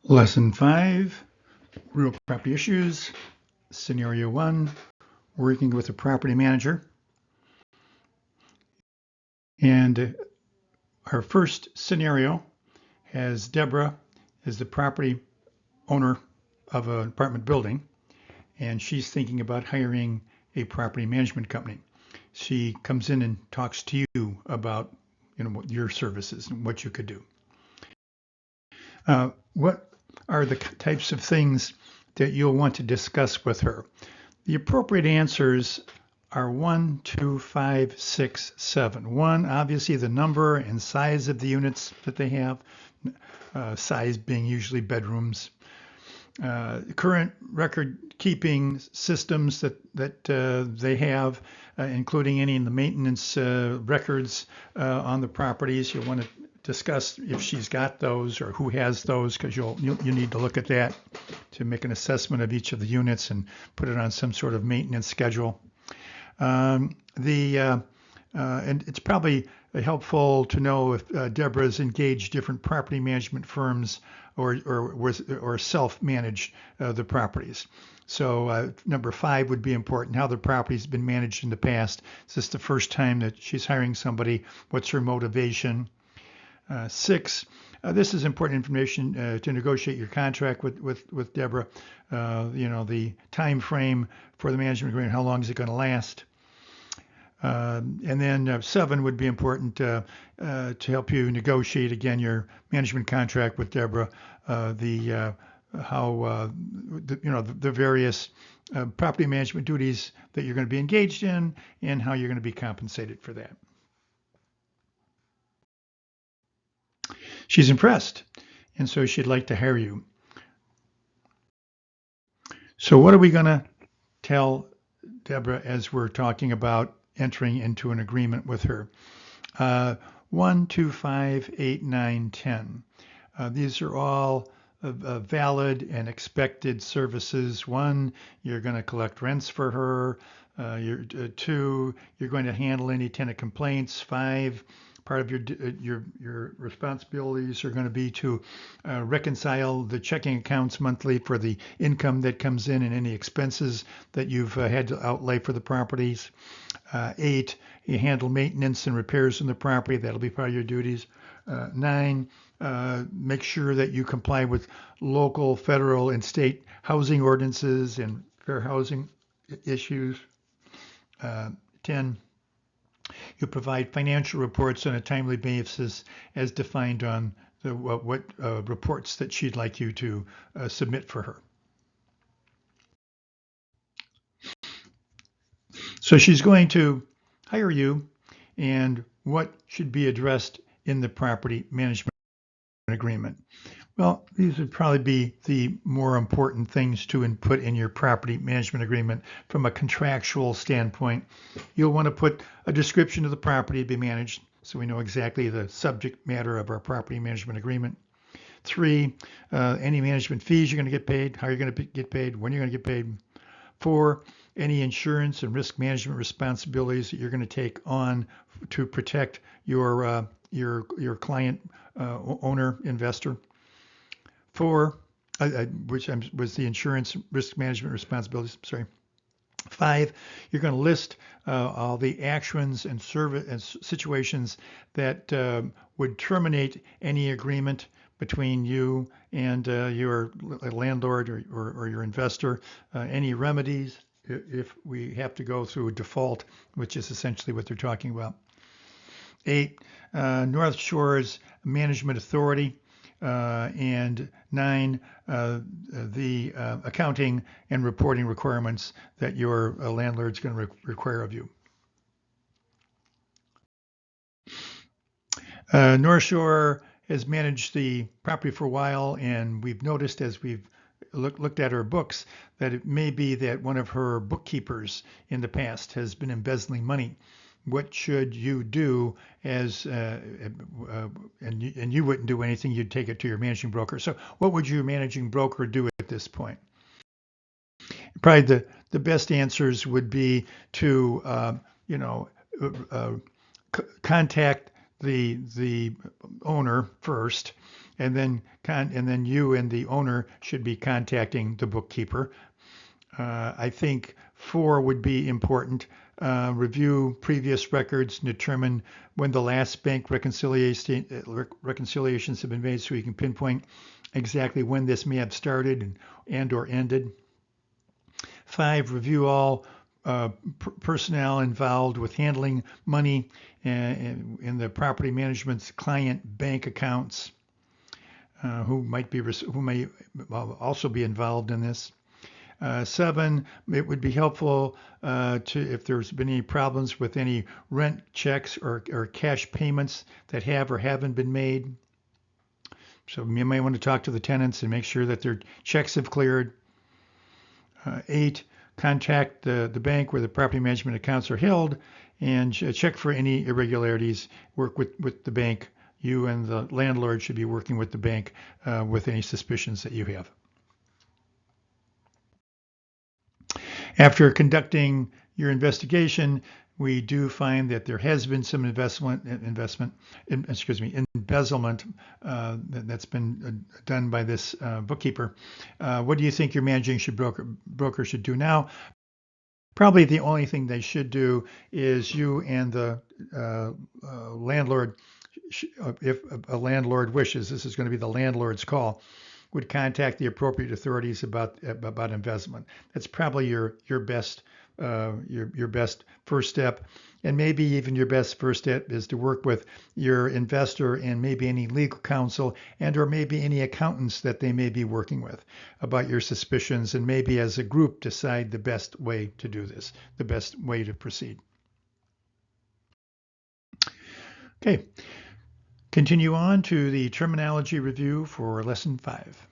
Lesson 5, Real Property Issues, Scenario 1, Working with a Property Manager. And our first scenario has Deborah as the property owner of an apartment building, and she's thinking about hiring a property management company. She comes in and talks to you about your services and what you could do. What are the types of things that you'll want to discuss with her? The appropriate answers are 1, 2, 5, 6, 7. 1, obviously the number and size of the units that they have, size being usually bedrooms. Current record keeping systems that they have, including any in the maintenance records on the properties. You'll want to discuss if she's got those or who has those, because you need to look at that to make an assessment of each of the units and put it on some sort of maintenance schedule. And it's probably helpful to know if Deborah's engaged different property management firms or self-managed the properties. So number 5 would be important. How the property's been managed in the past. Is this the first time that she's hiring somebody? What's her motivation? 6, this is important information to negotiate your contract with Deborah. The time frame for the management agreement, how long is it going to last? And then 7 would be important to help you negotiate again your management contract with Deborah. The various property management duties that you're going to be engaged in and how you're going to be compensated for that. She's impressed, and so she'd like to hire you. So what are we going to tell Deborah as we're talking about entering into an agreement with her? 1, 2, 5, 8, 9, 10. These are all valid and expected services. 1, you're going to collect rents for her. 2, you're going to handle any tenant complaints. 5, part of your responsibilities are going to be to reconcile the checking accounts monthly for the income that comes in and any expenses that you've had to outlay for the properties. 8, you handle maintenance and repairs on the property. That'll be part of your duties. 9, make sure that you comply with local, federal, and state housing ordinances and fair housing issues. 10, you provide financial reports on a timely basis as defined on what reports that she'd like you to submit for her. So she's going to hire you, and what should be addressed in the property management agreement? Well, these would probably be the more important things to input in your property management agreement from a contractual standpoint. You'll want to put a description of the property to be managed, so we know exactly the subject matter of our property management agreement. 3, any management fees you're going to get paid, how you're going to get paid, when you're going to get paid. 4, any insurance and risk management responsibilities that you're going to take on to protect your client, owner, investor. 4, which was the insurance risk management responsibilities. Sorry. 5, you're going to list all the actions and situations that would terminate any agreement between you and your landlord or your investor. Any remedies if we have to go through a default, which is essentially what they're talking about. 8, North Shore's management authority. And 9, the accounting and reporting requirements that your landlord's going to require of you. North Shore has managed the property for a while, and we've noticed as we've looked at her books that it may be that one of her bookkeepers in the past has been embezzling money. What should you do as, and you wouldn't do anything, you'd take it to your managing broker. So what would your managing broker do at this point? Probably the best answers would be to, contact the owner first and then you and the owner should be contacting the bookkeeper. I think 4 would be important. Review previous records and determine when the last bank reconciliations have been made so you can pinpoint exactly when this may have started and or ended. 5, review all personnel involved with handling money in the property management's client bank accounts, who may also be involved in this. 7, it would be helpful if there's been any problems with any rent checks or cash payments that have or haven't been made. So you may want to talk to the tenants and make sure that their checks have cleared. 8, contact the bank where the property management accounts are held and check for any irregularities. Work with the bank. You and the landlord should be working with the bank with any suspicions that you have. After conducting your investigation, we do find that there has been some embezzlement that's been done by this bookkeeper. What do you think your managing broker should do now? Probably the only thing they should do is you and the landlord, if a landlord wishes, this is going to be the landlord's call, would contact the appropriate authorities about embezzlement. That's probably your best first step, and maybe even your best first step is to work with your investor and maybe any legal counsel and or maybe any accountants that they may be working with about your suspicions, and maybe as a group decide the best way to do this, the best way to proceed. Okay. Continue on to the terminology review for lesson 5.